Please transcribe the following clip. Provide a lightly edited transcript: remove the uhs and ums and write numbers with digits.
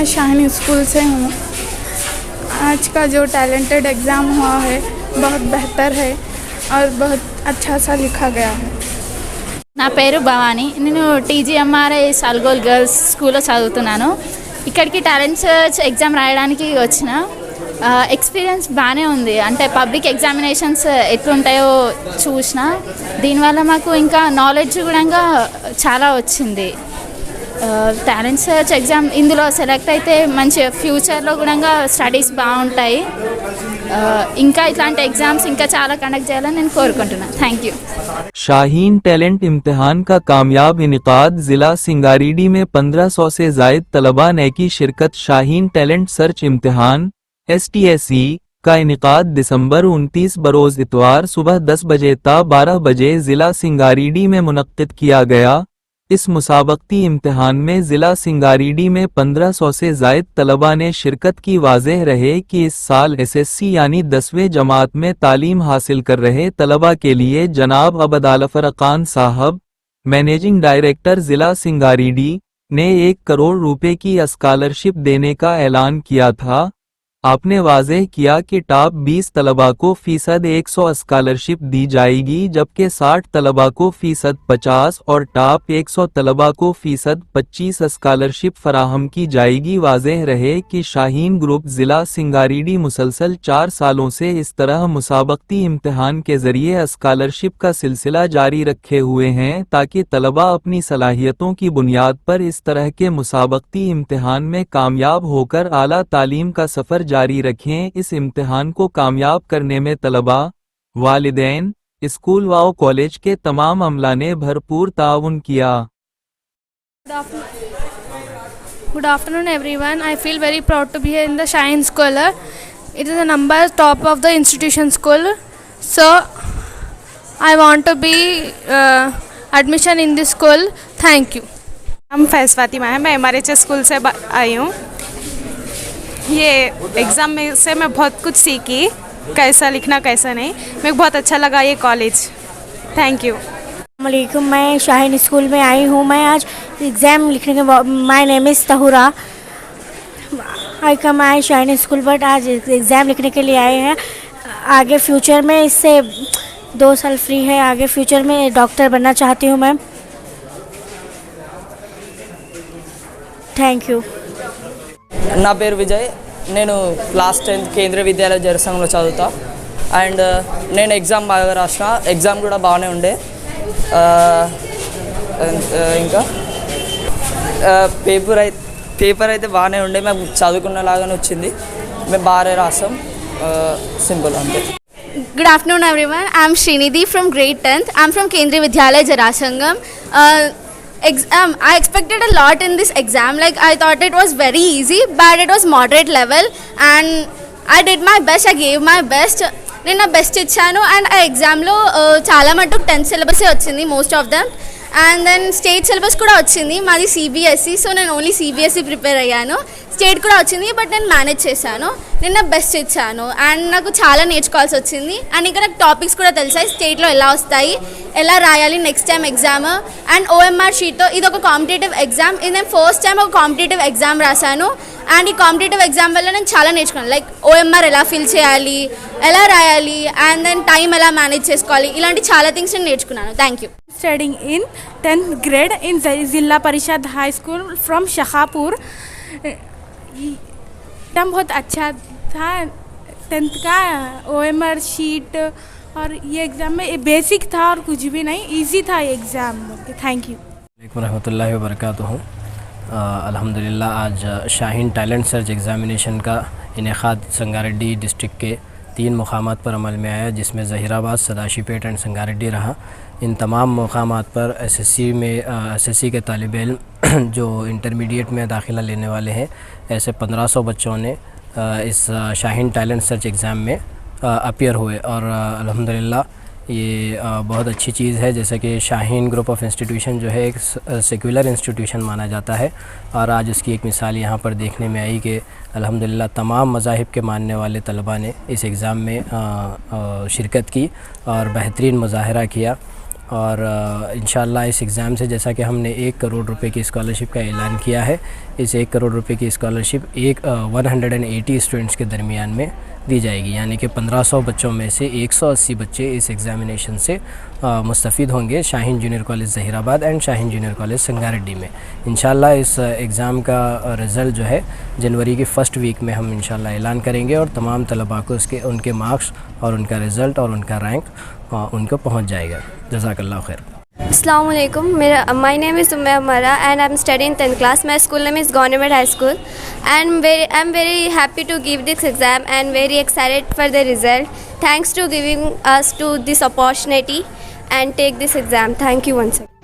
मैं शाहीन स्कूल से हूँ। आज का जो टैलेंटेड एग्ज़ाम हुआ है बहुत बेहतर है और बहुत अच्छा सा लिखा गया है। నా పేరు భవాని, నేను టీజీఎంఆర్ఐ సాల్గోల్ గర్ల్స్ స్కూల్లో చదువుతున్నాను. ఇక్కడికి టాలెంట్ సర్చ్ ఎగ్జామ్ రాయడానికి వచ్చిన ఎక్స్పీరియన్స్ బాగానే ఉంది. అంటే పబ్లిక్ ఎగ్జామినేషన్స్ ఎట్లుంటాయో చూసిన, దీనివల్ల మాకు ఇంకా నాలెడ్జ్ కూడా చాలా వచ్చింది. టాలెంట్ సర్చ్ ఎగ్జామ్ ఇందులో సెలెక్ట్ అయితే మంచి ఫ్యూచర్లో కూడా స్టడీస్ బాగుంటాయి. ఇంకా ఇట్లాంటి ఎగ్జామ్స్ ఇంకా చాలా కండక్ట్ చేయాలని నేను కోరుకుంటున్నాను. Thank you. शाहीन टैलेंट इम्तिहान का कामयाब इनेकाद जिला सिंगारेड्डी में 1500 से जायद तलबा ने की शिरकत। शाहीन टैलेंट सर्च इम्तिहान STSE का इनेकाद दिसंबर 29 बरोज इतवार सुबह 10 बजे ता 12 बजे जिला सिंगारेड्डी में मुनक्किद किया गया। इस मुसाबकती इम्तिहान में जिला सिंगारेड्डी में 1500 से जायद तलबा ने शिरकत की। वाज़ेह रहे कि इस साल SSC यानी 10वीं जमात में तालीम हासिल कर रहे तलबा के लिए जनाब अबदालफरकान साहब, मैनेजिंग डायरेक्टर जिला सिंगारेड्डी, ने 1 करोड़ रुपए की स्कॉलरशिप देने का ऐलान किया था। आपने वाज़ेह किया कि टॉप 20 तलबा को फ़ीसद 100 स्कॉलरशिप दी जाएगी, जबकि 60 तलबा को फ़ीसद 50 और टॉप 100 तलबा को फ़ीसद 25 स्कॉलरशिप फराहम की जाएगी। वाज़ेह रहे कि शाहीन ग्रुप ज़िला सिंगारेड्डी मुसलसल 4 सालों से इस तरह मुसाबकती इम्तिहान के ज़रिए स्कॉलरशिप का सिलसिला जारी रखे हुए हैं, ताकि तलबा अपनी सलाहियतों की बुनियाद पर इस तरह के मुसाबकती इम्तिहान में कामयाब होकर आला तालीम का सफ़र जारी रखें। इस इम्तिहान को कामयाब करने में तलबा, वालिदैन, स्कूल व कॉलेज के तमाम अमला ने भरपूर ताउन किया। Good afternoon everyone. I feel very proud to be here in the Shahin School. It is a number top of the institution school. So I want to be admission in this school. Thank you. हम फैज़ फातिमा है, मैं MRHS school से आई हूँ। ये exam में से मैं बहुत कुछ सीखी, कैसा लिखना कैसा नहीं। मेरे को बहुत अच्छा लगा ये कॉलेज। Thank you. अस्सलामुअलैकुम, मैं शाहीन स्कूल में आई हूँ। मैं आज एग्ज़ाम लिखने के बाद, my name is Tahura, I come I Shaheen school, but आज एग्ज़ाम लिखने के लिए आए हैं। आगे फ्यूचर में इससे 2 साल फ्री है, आगे फ्यूचर में डॉक्टर बनना चाहती हूँ मैं। Thank you. నా పేరు విజయ్, నేను క్లాస్ 10th కేంద్రీయ విద్యాలయ జరసంలో చదువుతా. అండ్ నేను ఎగ్జామ్ బాగా రాసిన, ఎగ్జామ్ కూడా బాగానే ఉండే. ఇంకా పేపర్ అయితే బాగానే ఉండే, మేము చదువుకున్నలాగానే వచ్చింది, మేము బాగానే రాసాం. సింపుల్ అంతే. Good afternoon everyone. I am Srinidhi from grade 10th. I am from Kendriya Vidyalaya Jarasangam. I expected a lot in this exam. Like I thought it was very easy, but it was moderate level and I did my best. I gave my best. నేను నా best ఇచ్చాను. And ఆ ఎగ్జామ్లో చాలా మటుకు 10th సిలబసే వచ్చింది, most of them. And then state syllabus కూడా వచ్చింది. మాది CBSE, సో నేను ఓన్లీ CBSE ప్రిపేర్ అయ్యాను. స్టేట్ కూడా వచ్చింది, బట్ నేను మేనేజ్ చేశాను. నేను నా బెస్ట్ ఇచ్చాను అండ్ నాకు చాలా నేర్చుకోవాల్సి వచ్చింది. అండ్ ఇంకా నాకు టాపిక్స్ కూడా తెలిసాయి, స్టేట్లో ఎలా వస్తాయి, ఎలా రాయాలి next time exam. And OMR షీట్తో ఇది ఒక కాంపిటేటివ్ ఎగ్జామ్. ఇది నేను ఫస్ట్ టైం ఒక కాంపిటేటివ్ ఎగ్జామ్ రాశాను. అండ్ ఈ కాంపిటేటివ్ ఎగ్జామ్ వల్ల నేను చాలా నేర్చుకున్నాను. లైక్ OMR ఎలా ఫిల్ చేయాలి, ఎలా రాయాలి, అండ్ దెన్ టైం ఎలా మేనేజ్ చేసుకోవాలి, ఇలాంటి చాలా థింగ్స్ నేను నేర్చుకున్నాను. Thank you. Studying in 10th grade in Zilla Parishad High School from Shahapur. एकदम बहुत अच्छा था 10th का OMR शीट, और ये एग्ज़ाम में बेसिक था और कुछ भी नहीं, इजी था ये एग्ज़ाम। थैंक यू रहमतुल्लाहि व बरकातुहू। अल्हम्दुलिल्लाह आज शाहीन टैलेंट सर्च एग्ज़ामिनेशन का इनेकाद संगारेड्डी डिस्ट्रिक्ट के 3 मुकामात पर अमल में आया, जिसमें ज़हीराबाद, सदाशिवपेट एंड संगारेड्डी रहा। इन तमाम मुकामात पर SSC के तालिब इल्म जो इंटरमीडिएट में दाखिला लेने वाले हैं, ऐसे 1500 बच्चों ने इस शाहीन टैलेंट सर्च एग्ज़ाम में अपीयर हुए। और अल्हम्दुलिल्लाह ये बहुत अच्छी चीज़ है, जैसे कि शाहीन ग्रुप ऑफ इंस्टीट्यूशन जो है एक सेक्युलर इंस्टीट्यूशन माना जाता है, और आज उसकी एक मिसाल यहाँ पर देखने में आई कि अल्हम्दुलिल्लाह तमाम मज़ाहिब के मानने वाले तलबा ने इस एग्ज़ाम में शिरकत की और बेहतरीन मुज़ाहरा किया। और इंशाल्लाह इस एग्ज़ाम से जैसा कि हमने 1 करोड़ रुपए की स्कॉलरशिप का ऐलान किया है, इस 1 करोड़ रुपए की स्कॉलरशिप 180 स्टूडेंट्स के दरमियान में दी जाएगी, यानी कि 1500 बच्चों में से 180 बच्चे इस एग्ज़ामिनेशन से मुस्तफ़ीद होंगे Shaheen junior college Zaheerabad and Shaheen junior college Sangareddy में। इंशाल्लाह इस एग्ज़ाम का रिज़ल्ट जो है जनवरी की फ़र्स्ट वीक में हम इंशाल्लाह ऐलान करेंगे और तमाम तलबा को उनके मार्क्स और उनका रिज़ल्ट और उनका रैंक उनको पहुँच जाएगा। जज़ाकल्लाह खैर। Assalamu alaikum. My name is Ummah Amara and I'm studying 10th class. My school name is Government High School, and I'm very happy to give this exam and very excited for the result. Thanks to giving us to this opportunity and take this exam. Thank you once again.